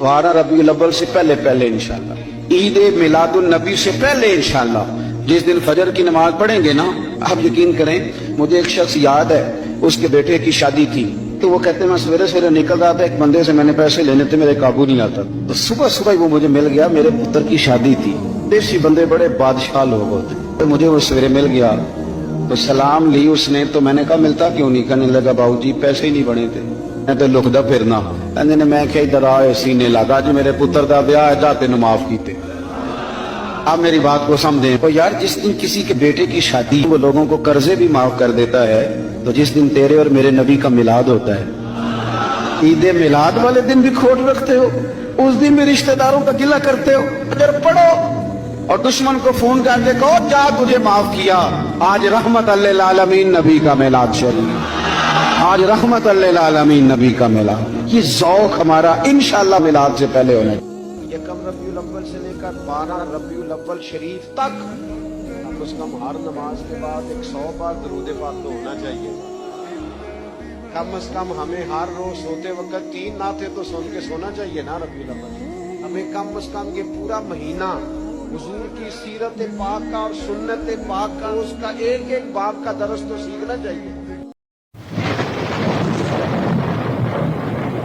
12 रबीउल अव्वल से पहले पहले इंशाल्लाह, ईद मिलादुन नबी से पहले इंशाल्लाह, जिस दिन फजर की नमाज पढ़ेंगे ना, आप यकीन करें मुझे एक शख्स याद है, उसके बेटे की शादी थी, तो वो कहते हैं मैं सवेरे सवेरे निकल रहा था, एक बंदे से मैंने पैसे लेने थे, मेरे काबू नहीं आता, तो सुबह सुबह वो मुझे मिल गया, मेरे पुत्र की शादी थी। देसी बंदे बड़े बादशाह लोग होते, तो मुझे वो सवेरे मिल गया, तो सलाम ली उसने, तो मैंने कहा मिलता क्यों नहीं? कहने लगा बाबू जी पैसे ही नहीं बने थे, मैं तो लुकदा फिरना। कहने ने मैं क्या इधर आए सीने लगा, जो मेरे पुत्र का ब्याह है जा तेन माफ कीते। आप मेरी बात को समझें, तो यार जिस दिन किसी के बेटे की शादी वो लोगों को कर्जे भी माफ कर देता है, तो जिस दिन तेरे और मेरे नबी का मिलाद होता है, ईद मिलाद वाले दिन भी खोट रखते हो, उस दिन भी रिश्तेदारों का गिला करते हो। अगर पढ़ो और दुश्मन को फोन करके कहो जा तुझे माफ किया, आज रहमत अल्लिल आलमीन नबी का मिलाद शरीफ, आज रहमत अल्लिल आलमीन नबी का मिलाद, ये ज़ौक़ हमारा इंशाअल्लाह मिलाद से पहले होना चाहिए। यकम रबीउल अव्वल से लेकर 12 रबीउल अव्वल शरीफ तक कम से कम हर नमाज के बाद 100 बार दरूद पाक तो होना चाहिए। कम से कम हमें हर रोज सोते वक्त 3 नाते तो सुन के सोना चाहिए ना रबीउल अव्वल। हमें कम से कम ये पूरा महीना हुजूर की सीरत पाक का और सुन्नत पाक का उसका एक एक बाब का दरस तो सीखना चाहिए।